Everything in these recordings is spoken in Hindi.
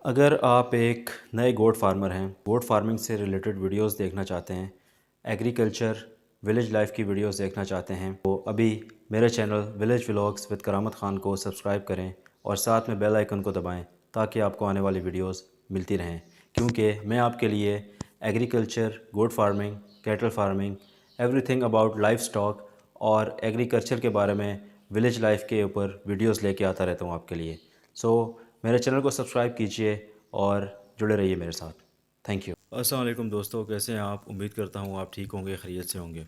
अगर आप एक नए गोट फार्मर हैं, गोट फार्मिंग से रिलेटेड वीडियोस देखना चाहते हैं, एग्रीकल्चर विलेज लाइफ की वीडियोस देखना चाहते हैं, तो अभी मेरे चैनल विलेज व्लॉग्स विद करामत ख़ान को सब्सक्राइब करें और साथ में बेल आइकन को दबाएं ताकि आपको आने वाली वीडियोस मिलती रहें। क्योंकि मैं आपके लिए agriculture, goat farming, cattle farming, everything about livestock और एग्रीकल्चर के बारे में विलेज लाइफ के ऊपर वीडियोस लेके आता रहता हूँ आपके लिए। मेरे चैनल को सब्सक्राइब कीजिए और जुड़े रहिए मेरे साथ। Thank you. अस्सलाम वालेकुम दोस्तों, कैसे हैं आप? उम्मीद करता हूँ आप ठीक होंगे, खैरियत से होंगे।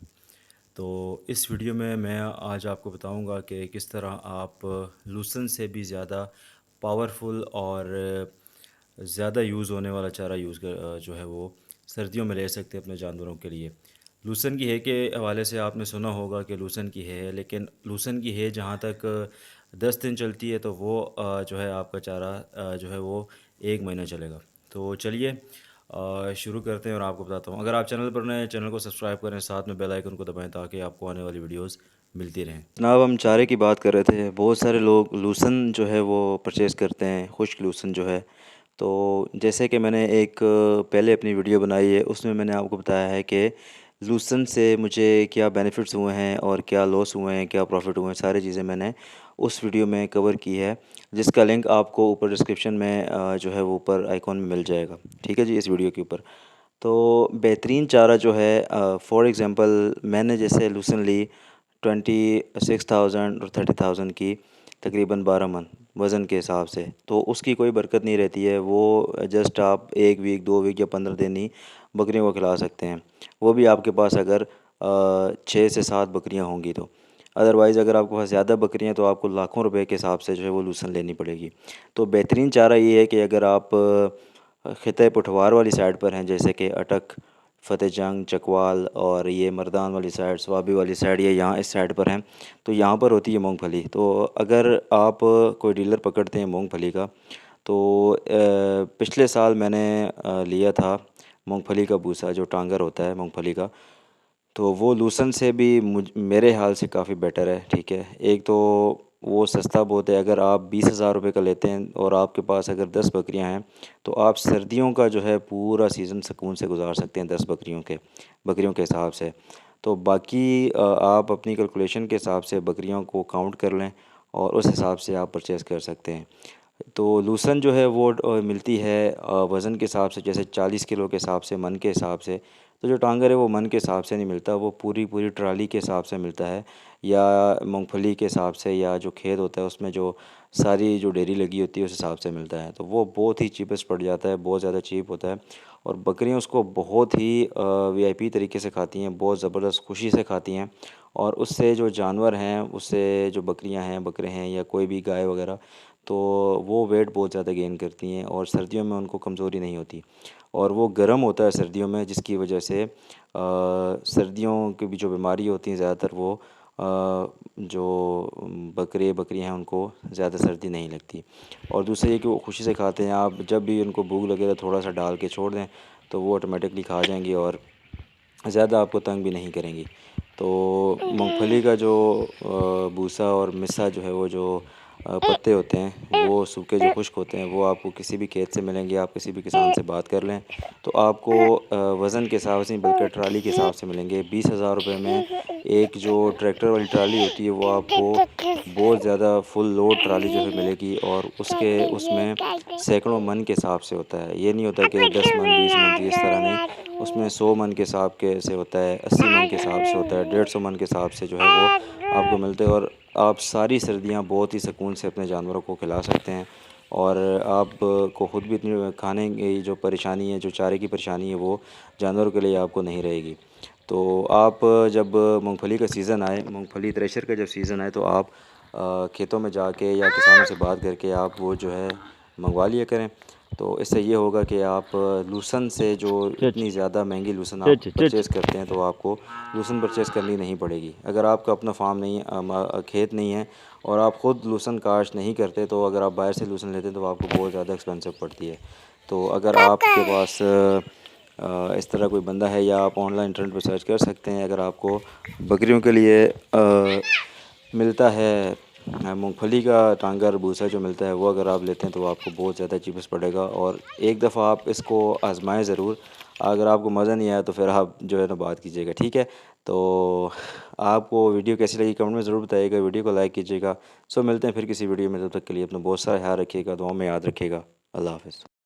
तो इस वीडियो में मैं आज आपको बताऊंगा कि किस तरह आप लूसन से भी ज़्यादा पावरफुल और ज़्यादा यूज़ होने वाला चारा जो है वो सर्दियों में ले सकते हैं अपने जानवरों के लिए। लूसन की है के हवाले से आपने सुना होगा कि लूसन की है, लेकिन लूसन की है जहाँ तक 10 दिन चलती है तो वो जो है आपका चारा जो है वो 1 महीना चलेगा। तो चलिए शुरू करते हैं और आपको बताता हूँ। अगर आप चैनल पर नए, चैनल को सब्सक्राइब करें, साथ में बेल आइकन को दबाएं ताकि आपको आने वाली वीडियोस मिलती रहें। जनाब, हम चारे की बात कर रहे थे। बहुत सारे लोग लूसन जो है वो परचेज़ करते हैं, खुश्क लूसन जो है। तो जैसे कि मैंने एक पहले अपनी वीडियो बनाई है, उसमें मैंने आपको बताया है कि लूसन से मुझे क्या बेनिफिट्स हुए हैं और क्या लॉस हुए हैं, क्या प्रॉफिट हुए हैं, सारी चीज़ें मैंने उस वीडियो में कवर की है, जिसका लिंक आपको ऊपर डिस्क्रिप्शन में जो है वो ऊपर आइकॉन में मिल जाएगा। ठीक है जी, इस वीडियो के ऊपर। तो बेहतरीन चारा जो है, फॉर एग्ज़ाम्पल मैंने जैसे लूसन ली 26,000 और 30,000 की, तकरीबन 12 मन वज़न के हिसाब से। तो उसकी कोई बरकत नहीं रहती है। वो जस्ट आप 1 वीक, 2 वीक या 15 दिन ही बकरियों को खिला सकते हैं। वो भी आपके पास अगर 6 से 7 बकरियां होंगी तो। अदरवाइज़ अगर आपके पास ज़्यादा बकरियां तो आपको लाखों रुपए के हिसाब से जो है वो लूसन लेनी पड़ेगी। तो बेहतरीन चारा ये है कि अगर आप ख़िते पुठवार वाली साइड पर हैं, जैसे कि अटक, फ़तेह जंग, चकवाल और ये मर्दान वाली साइड, स्वाबी वाली साइड, या यहाँ इस साइड पर हैं, तो यहाँ पर होती है मूंगफली। तो अगर आप कोई डीलर पकड़ते हैं मूंगफली का, तो पिछले साल मैंने लिया था मूंगफली का भूसा, जो टांगर होता है मूंगफली का। तो वो लूसन से भी मेरे हाल से काफ़ी बेटर है। ठीक है, एक तो वो सस्ता बहुत है। अगर आप 20,000 रुपये का लेते हैं और आपके पास अगर 10 बकरियां हैं, तो आप सर्दियों का जो है पूरा सीज़न सुकून से गुजार सकते हैं 10 बकरियों के हिसाब से। तो बाकी आप अपनी कैलकुलेशन के हिसाब से बकरियों को काउंट कर लें और उस हिसाब से आप परचेज़ कर सकते हैं। तो लूसन जो है वो मिलती है वज़न के हिसाब से, जैसे 40 किलो के हिसाब से, मन के हिसाब से। तो जो टांगर है वो मन के हिसाब से नहीं मिलता, वो पूरी पूरी ट्राली के हिसाब से मिलता है, या मूंगफली के हिसाब से, या जो खेत होता है उसमें जो सारी जो डेयरी लगी होती है उस हिसाब से मिलता है। तो वो बहुत ही चीपेस्ट पड़ जाता है, बहुत ज़्यादा चीप होता है। और बकरियां उसको बहुत ही वीआईपी तरीके से खाती हैं, बहुत ज़बरदस्त खुशी से खाती हैं। और उससे जो जानवर हैं, उससे जो बकरियां हैं, बकरे हैं, या कोई भी गाय वगैरह, तो वो वेट बहुत ज़्यादा गेन करती हैं और सर्दियों में उनको कमज़ोरी नहीं होती। और वो गर्म होता है सर्दियों में, जिसकी वजह से सर्दियों की भी जो बीमारी होती हैं ज़्यादातर वो जो बकरियां हैं उनको ज़्यादा सर्दी नहीं लगती। और दूसरा ये कि वो खुशी से खाते हैं। आप जब भी उनको भूख लगे तो थोड़ा सा डाल के छोड़ दें, तो वो ऑटोमेटिकली खा जाएंगी और ज़्यादा आपको तंग भी नहीं करेंगी। तो मूंगफली का जो भूसा और मिस्सा जो है, वो जो पत्ते होते हैं, वो सूखे जो खुश्क होते हैं, वो आपको किसी भी खेत से मिलेंगे। आप किसी भी किसान से बात कर लें तो आपको वज़न के हिसाब से नहीं बल्कि ट्राली के हिसाब से मिलेंगे। 20,000 रुपये में एक जो ट्रैक्टर वाली ट्राली होती है वो आपको बहुत ज़्यादा फुल लोड ट्राली जो है मिलेगी। और उसमें सैकड़ों मन के हिसाब से होता है। ये नहीं होता कि 10 मन, 20 मन, इस तरह नहीं। उसमें 100 मन के हिसाब के से होता है, 80 मन के हिसाब से होता है, 150 मन के हिसाब से जो है वो आपको मिलते हैं। और आप सारी सर्दियां बहुत ही सुकून से अपने जानवरों को खिला सकते हैं। और आप को ख़ुद भी इतनी खाने की जो परेशानी है, जो चारे की परेशानी है, वो जानवरों के लिए आपको नहीं रहेगी। तो आप जब मूंगफली का सीज़न आए, मूंगफली थ्रेशर का जब सीज़न आए, तो आप खेतों में जाके या किसानों से बात करके आप वो जो है मंगवा लिया करें। तो इससे ये होगा कि आप लूसन से जो इतनी ज़्यादा महंगी लूसन आप परचेज़ करते हैं, तो आपको लूसन परचेज़ करनी नहीं पड़ेगी। अगर आपका अपना फार्म नहीं है, खेत नहीं है, और आप ख़ुद लूसन काश्त नहीं करते, तो अगर आप बाहर से लूसन लेते हैं तो आपको बहुत ज़्यादा एक्सपेंसिव पड़ती है। तो अगर आपके पास इस तरह कोई बंदा है, या आप ऑनलाइन इंटरनेट पर सर्च कर सकते हैं, अगर आपको बकरियों के लिए मिलता है मूंगफली का टांगा और भूसा जो मिलता है वो अगर आप लेते हैं तो वो आपको बहुत ज़्यादा चीपेस्ट पड़ेगा। और एक दफ़ा आप इसको आजमाएं ज़रूर। अगर आपको मज़ा नहीं आया तो फिर आप जो है ना बात कीजिएगा, ठीक है। तो आपको वीडियो कैसी लगी कमेंट में ज़रूर बताइएगा, वीडियो को लाइक कीजिएगा। सो मिलते हैं फिर किसी वीडियो में, तब तक के लिए अपना बहुत सारा ख्याल रखिएगा, दुआ में याद रखिएगा। अल्लाह हाफ़िज़।